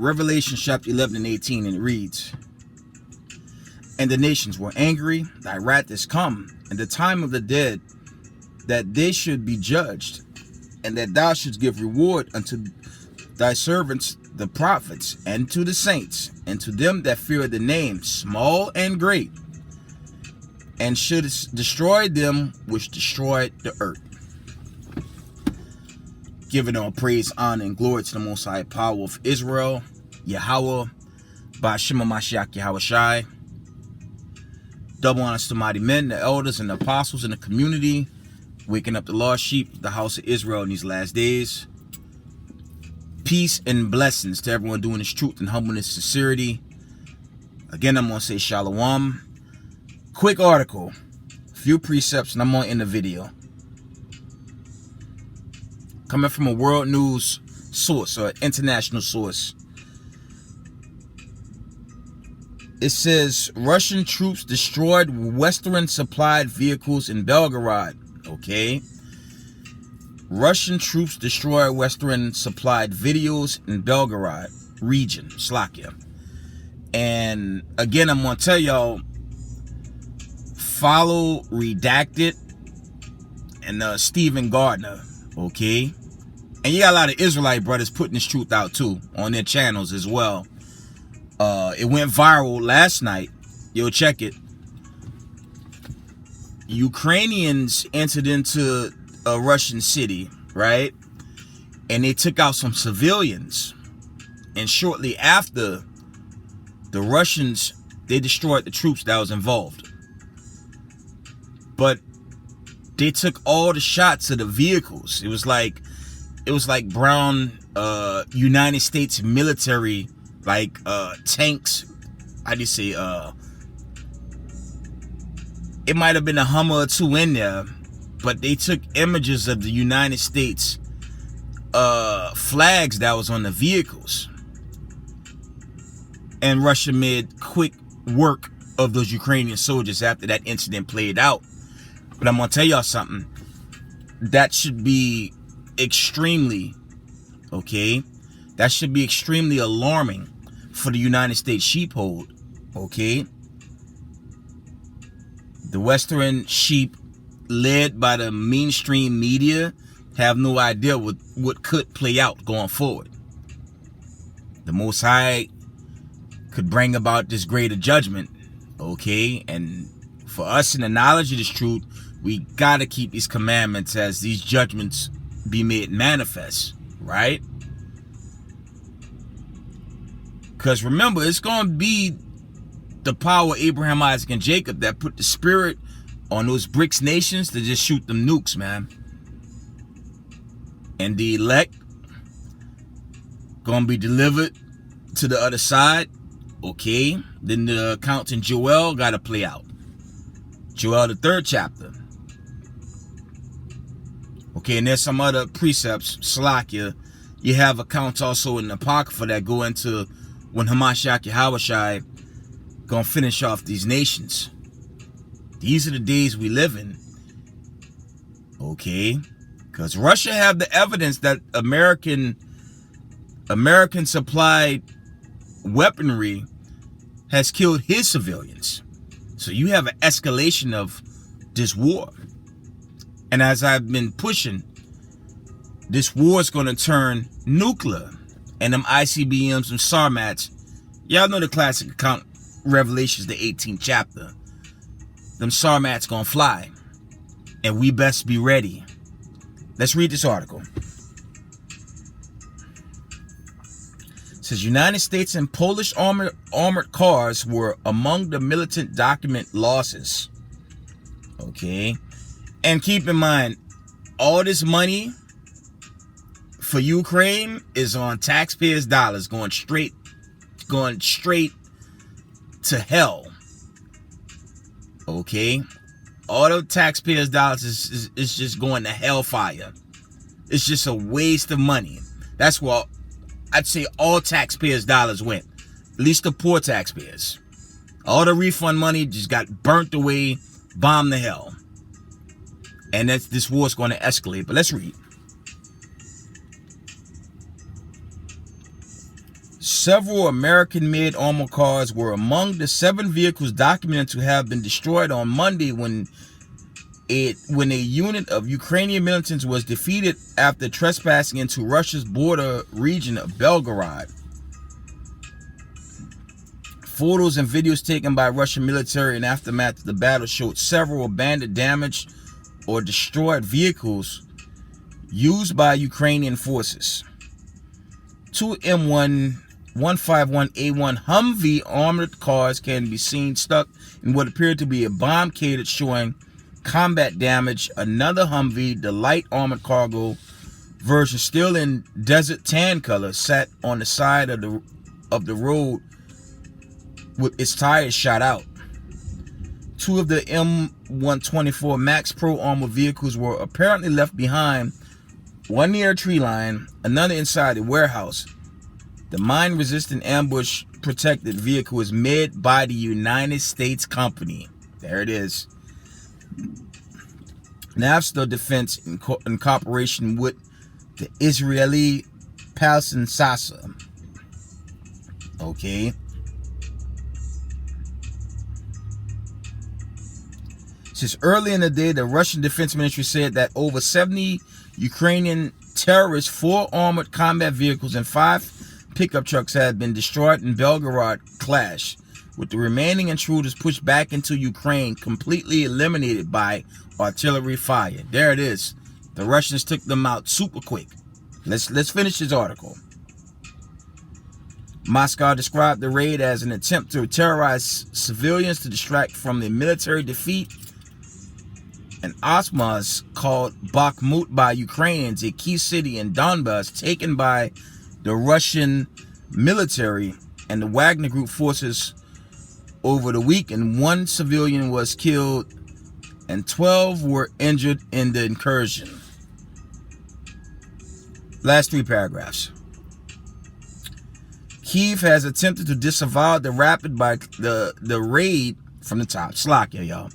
Revelation chapter 11 and 18, and it reads, "And the nations were angry, thy wrath is come, and the time of the dead, that they should be judged, and that thou shouldst give reward unto thy servants the prophets, and to the saints, and to them that fear the name, small and great, and shouldst destroy them which destroyed the earth." Giving all praise, honor, and glory to the Most High Power of Israel, Yahweh, Ba'ashem HaMashiach Yahweh Shai. Double honors to mighty men, the elders, and the apostles in the community, waking up the lost sheep of the house of Israel in these last days. Peace and blessings to everyone doing this truth and humbleness, sincerity. Again, I'm going to say shalom. Quick article, few precepts, and I'm going to end the video. Coming from a world news source, or an international source. It says, Russian troops destroyed Western supplied vehicles in Belgorod. Okay. Russian troops destroyed Western supplied videos in Belgorod region, Slovakia. And again, I'm going to tell y'all, follow Redacted and Stephen Gardner. Okay. And you got a lot of Israelite brothers putting this truth out too on their channels as well. It went viral last night. Yo, check it. Ukrainians entered into a Russian city, right? And they took out some civilians. And shortly after, the Russians, they destroyed the troops that was involved. But they took all the shots of the vehicles. It was like brown United States military, like tanks. How do you say? It might have been a Hummer or two in there, but they took images of the United States flags that was on the vehicles. And Russia made quick work of those Ukrainian soldiers after that incident played out. But I'm going to tell y'all something. That should be extremely, okay? That should be extremely alarming for the United States sheepfold, okay? The Western sheep, led by the mainstream media, have no idea what could play out going forward. The Most High could bring about this greater judgment, okay? And for us in the knowledge of this truth, we gotta keep these commandments as these judgments be made manifest, right? Because remember, it's gonna be the power of Abraham, Isaac, and Jacob that put the spirit on those BRICS nations to just shoot them nukes, man. And the elect gonna be delivered to the other side, okay? Then the account in Joel gotta play out. Joel, the 3rd chapter. Okay, and there's some other precepts, Slovakia. You have accounts also in the Apocrypha that go into when Hamashiach Yahweh Shai gonna finish off these nations. These are the days we live in. Okay? Because Russia have the evidence that American supplied weaponry has killed his civilians. So you have an escalation of this war. And as I've been pushing, this war is going to turn nuclear. And them ICBMs and SARMATs, y'all know the classic account, Revelations, the 18th chapter. Them SARMATs going to fly. And we best be ready. Let's read this article. It says, United States and Polish armored cars were among the militant document losses. Okay. And keep in mind, all this money for Ukraine is on taxpayers' dollars going straight to hell. Okay? All the taxpayers' dollars is just going to hellfire. It's just a waste of money. That's what I'd say all taxpayers' dollars went. At least the poor taxpayers. All the refund money just got burnt away, bombed to hell. And this war is going to escalate. But let's read. Several American-made armored cars were among the 7 vehicles documented to have been destroyed on Monday when a unit of Ukrainian militants was defeated after trespassing into Russia's border region of Belgorod. Photos and videos taken by Russian military in aftermath of the battle showed several abandoned, damaged, or destroyed vehicles used by Ukrainian forces. 2 M151A1 Humvee armored cars can be seen stuck in what appeared to be a bomb cage, showing combat damage. Another Humvee, the light armored cargo version, still in desert tan color, sat on the side of the road with its tires shot out. 2 of the M124 Max Pro armored vehicles were apparently left behind, one near a tree line, another inside a warehouse. The mine-resistant ambush-protected vehicle is made by the United States company. There it is. Navstar Defense in cooperation with the Israeli Palestine Sasa. Okay. Since early in the day, the Russian Defense Ministry said that over 70 Ukrainian terrorists, 4 armored combat vehicles, and 5 pickup trucks had been destroyed in Belgorod clash, with the remaining intruders pushed back into Ukraine, completely eliminated by artillery fire. There it is. The Russians took them out super quick. Let's finish this article. Moscow described the raid as an attempt to terrorize civilians to distract from the military defeat. And Osmaz called Bakhmut by Ukrainians a key city in Donbass taken by the Russian military and the Wagner Group forces over the weekend. 1 civilian was killed and 12 were injured in the incursion. Last 3 paragraphs. Kyiv has attempted to disavow the raid from the top. Slovakia, y'all.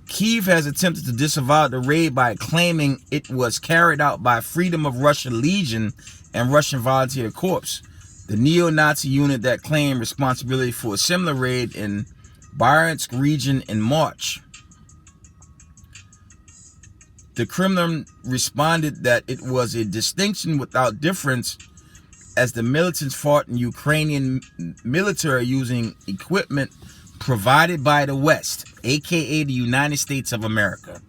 Kyiv has attempted to disavow the raid by claiming it was carried out by Freedom of Russia Legion and Russian Volunteer Corps, the neo-Nazi unit that claimed responsibility for a similar raid in Bryansk region in March. The Kremlin responded that it was a distinction without difference, as the militants fought in Ukrainian military using equipment provided by the West, aka the United States of America.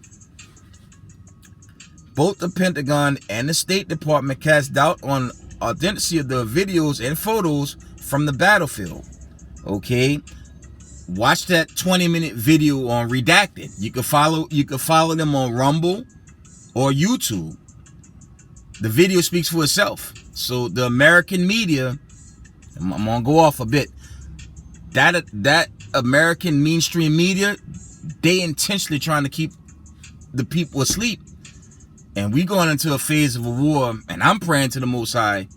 Both the Pentagon and the State Department cast doubt on authenticity of the videos and photos from the battlefield. Okay, watch that 20-minute video on Redacted. You can follow them on Rumble or YouTube. The video speaks for itself. So the American media, I'm gonna go off a bit. That American mainstream media, they intentionally trying to keep the people asleep. And we going into a phase of a war, and I'm praying to the Most High,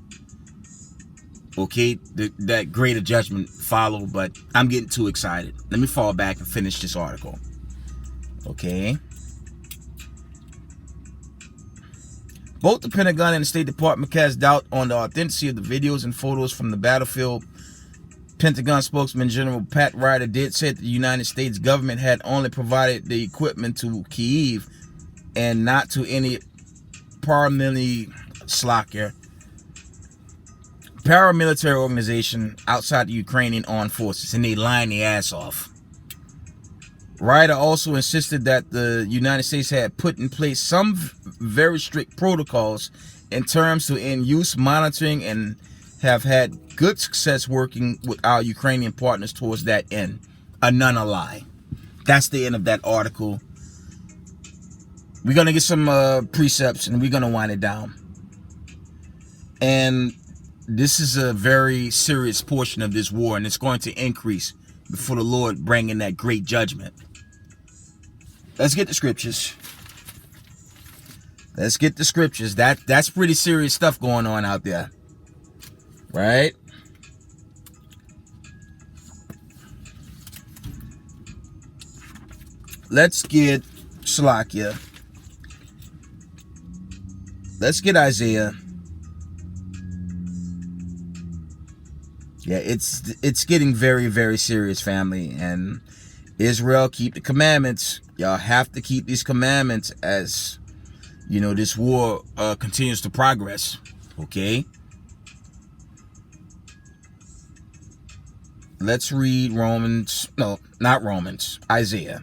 okay, that greater judgment follow, but I'm getting too excited. Let me fall back and finish this article. Okay. Both the Pentagon and the State Department cast doubt on the authenticity of the videos and photos from the battlefield. Pentagon spokesman General Pat Ryder did say that the United States government had only provided the equipment to Kyiv and not to any paramilitary organization outside the Ukrainian armed forces, and they lying their ass off. Ryder also insisted that the United States had put in place some very strict protocols in terms to in-use monitoring and have had good success working with our Ukrainian partners towards that end. A lie. That's the end of that article. We're going to get some precepts and we're going to wind it down. And this is a very serious portion of this war, and it's going to increase before the Lord bringing that great judgment. Let's get the scriptures. Let's get the scriptures. That's pretty serious stuff going on out there. Right? Let's get Slovakia. Let's get Isaiah. Yeah, it's getting very, very serious, family. And Israel, keep the commandments. Y'all have to keep these commandments as, you know, this war continues to progress. Okay? Let's read Romans. No, not Romans. Isaiah.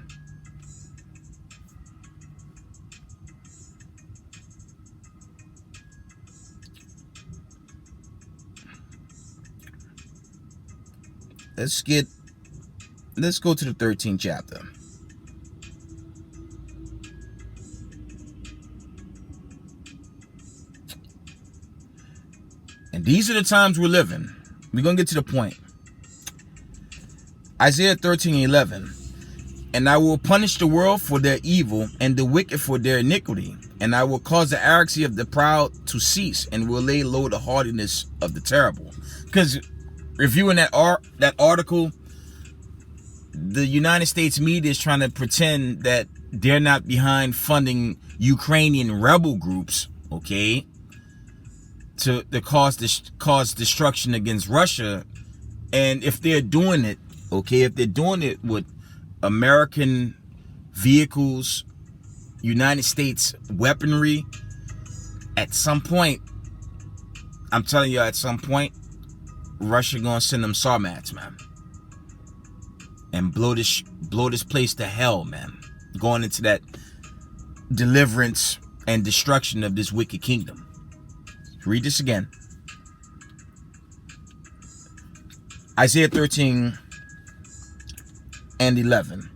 Let's go to the 13th chapter. And these are the times we're living. We're going to get to the point. Isaiah 13:11. And I will punish the world for their evil and the wicked for their iniquity. And I will cause the arrogancy of the proud to cease and will lay low the haughtiness of the terrible. Because reviewing that article, the United States media is trying to pretend that they're not behind funding Ukrainian rebel groups, okay, to cause destruction against Russia. And if they're doing it, okay, if they're doing it with American vehicles, United States weaponry, at some point, I'm telling you, at some point, Russia gonna send them Sarmats, man, and blow this place to hell, man. Going into that deliverance and destruction of this wicked kingdom. Read this again. Isaiah 13:11.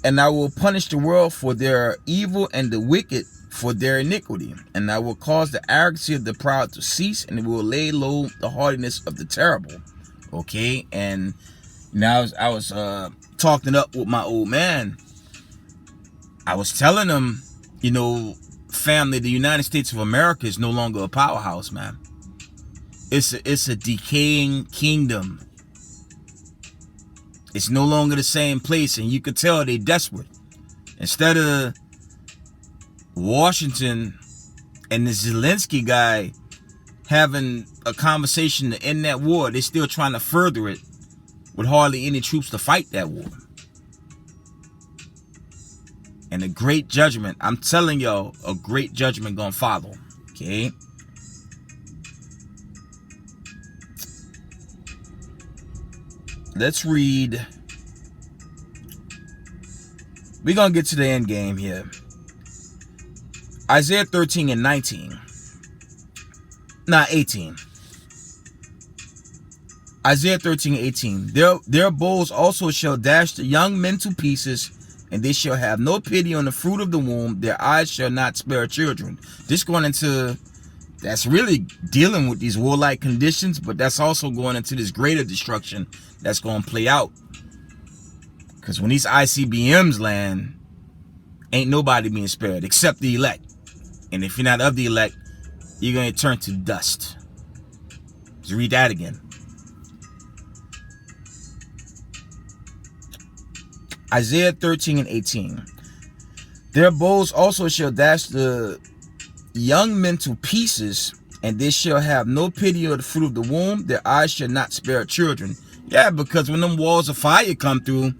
And I will punish the world for their evil and the wicked for their iniquity. And I will cause the arrogancy of the proud to cease, and it will lay low the haughtiness of the terrible. Okay, and now I was talking up with my old man. I was telling him, you know, family, the United States of America is no longer a powerhouse, man. It's a decaying kingdom. It's no longer the same place, and you could tell they desperate. Instead of Washington and the Zelensky guy having a conversation to end that war, they're still trying to further it with hardly any troops to fight that war. And a great judgment, I'm telling y'all, a great judgment gonna follow. Okay? Let's read. We're gonna get to the end game here. Isaiah 13:19. Nah, 18. Isaiah 13:18. Their bows also shall dash the young men to pieces, and they shall have no pity on the fruit of the womb. Their eyes shall not spare children. This going into, that's really dealing with these warlike conditions, but that's also going into this greater destruction that's going to play out. Because when these ICBMs land, ain't nobody being spared except the elect. And if you're not of the elect, you're going to turn to dust. Let's read that again. Isaiah 13:18. Their bows also shall dash the young men to pieces, and they shall have no pity of the fruit of the womb. Their eyes shall not spare children. Yeah, because when them walls of fire come through,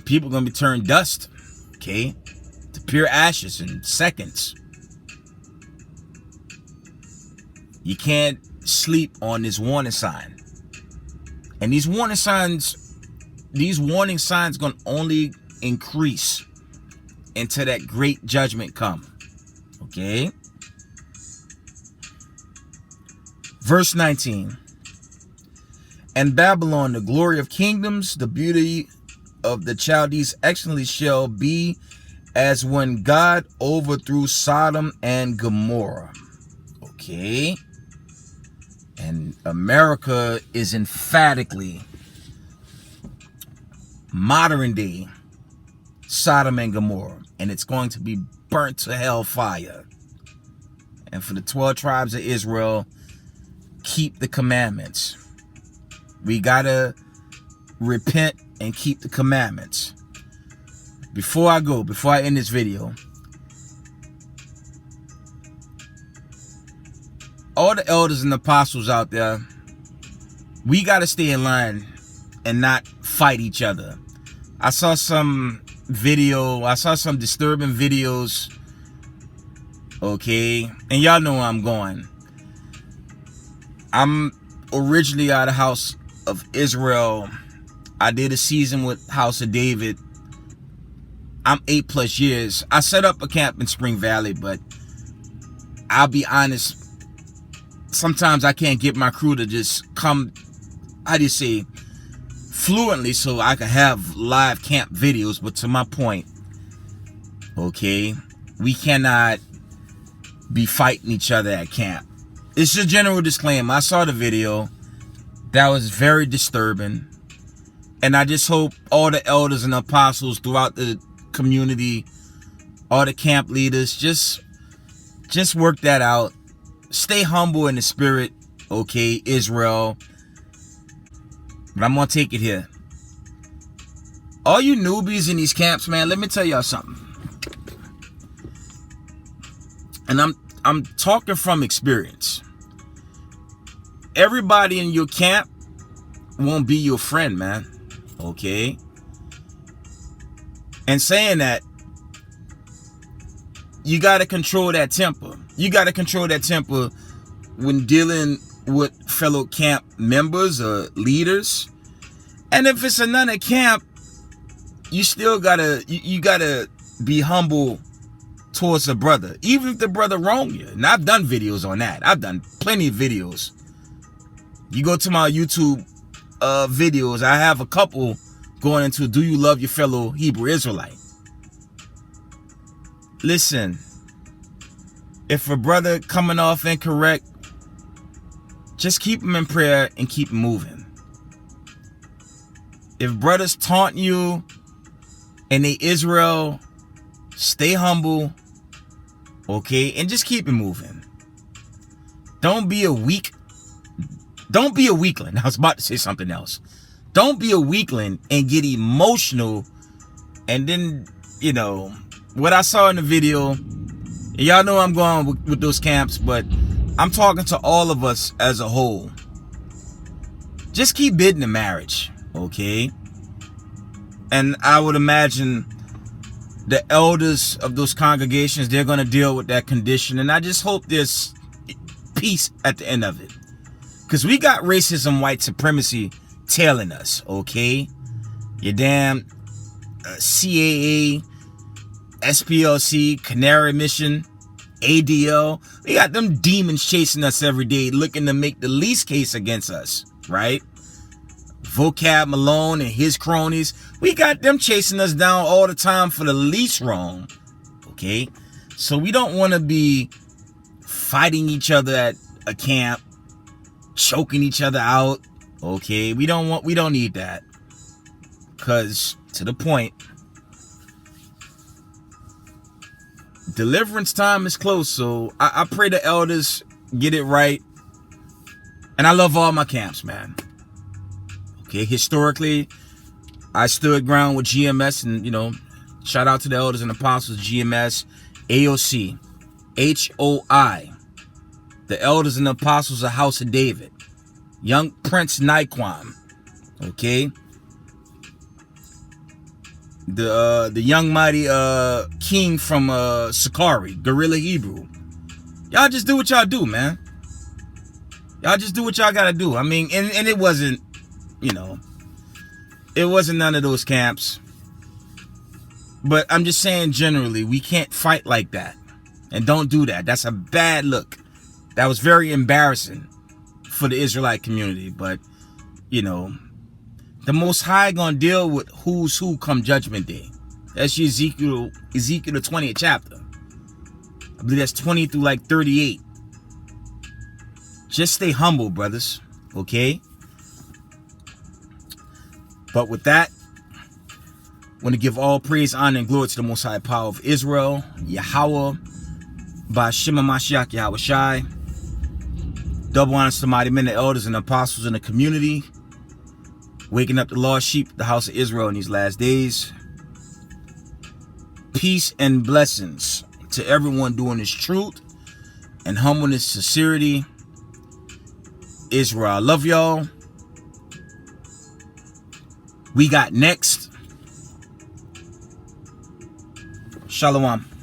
people are going to be turned dust, okay, to pure ashes in seconds. You can't sleep on this warning sign. And these warning signs going to only increase until that great judgment come. Okay? Verse 19. And Babylon, the glory of kingdoms, the beauty of the Chaldees excellently shall be as when God overthrew Sodom and Gomorrah. Okay? And America is emphatically modern day Sodom and Gomorrah, and it's going to be burnt to hellfire. And for the 12 tribes of Israel, keep the commandments. We gotta repent and keep the commandments. Before I end this video, all the elders and apostles out there, we got to stay in line and not fight each other. I saw some disturbing videos, okay, and y'all know where I'm going. I'm originally out of House of Israel. I did a season with House of David. I'm 8+ years. I set up a camp in Spring Valley, but I'll be honest, sometimes I can't get my crew to just come, how do you say, fluently so I can have live camp videos. But to my point, okay, we cannot be fighting each other at camp. It's a general disclaimer. I saw the video. That was very disturbing. And I just hope all the elders and apostles throughout the community, all the camp leaders, just work that out. Stay humble in the spirit, okay, Israel. But I'm gonna take it here. All you newbies in these camps, man, let me tell y'all something. And I'm talking from experience. Everybody in your camp won't be your friend, man. Okay? And saying that, you got to control that temper. You got to control that temper when dealing with fellow camp members or leaders. And if it's another camp, you still gotta you gotta be humble towards a brother, even if the brother wronged you. And I've done videos on that. I've done plenty of videos. You go to my YouTube videos, I have a couple going into, do you love your fellow Hebrew Israelite? Listen, if a brother coming off incorrect, just keep him in prayer and keep moving. If brothers taunt you and they Israel, stay humble, okay, and just keep it moving. Don't be a weakling. I was about to say something else. Don't be a weakling and get emotional. And then, you know, what I saw in the video, y'all know I'm going with those camps, but I'm talking to all of us as a whole. Just keep bidding the marriage, okay? And I would imagine the elders of those congregations, they're going to deal with that condition. And I just hope there's peace at the end of it. Because we got racism, white supremacy tailing us, okay? Your damn CAA, SPLC, Canary Mission, ADL. We got them demons chasing us every day, looking to make the least case against us, right? Vocab Malone and his cronies. We got them chasing us down all the time for the least wrong, okay? So we don't want to be fighting each other at a camp, choking each other out, okay? We don't need that. Because, to the point, deliverance time is close. So I pray the elders get it right. And I love all my camps, man. Okay, historically, I stood ground with GMS, and, you know, shout out to the elders and apostles, GMS, AOC, HOI, the elders and apostles of House of David, Young Prince Naquan, okay, the young mighty king from Sakari, Guerrilla Hebrew. Y'all just do what y'all do, man. Y'all just do what y'all gotta do. I mean, and it wasn't, you know, it wasn't none of those camps. But I'm just saying generally, we can't fight like that. And don't do that. That's a bad look. That was very embarrassing for the Israelite community. But, you know, the Most High gonna deal with who's who come Judgment Day. That's Ezekiel the 20th chapter. I believe that's 20 through like 38. Just stay humble, brothers. Okay? But with that, I want to give all praise, honor, and glory to the Most High Power of Israel, Yahweh, Ba'Shem HaMashiach Yahweh Shai. Double honors to mighty men, the elders, and the apostles in the community, waking up the lost sheep, the house of Israel in these last days. Peace and blessings to everyone doing this truth and humbleness, sincerity. Israel, I love y'all. we got next. Shalom.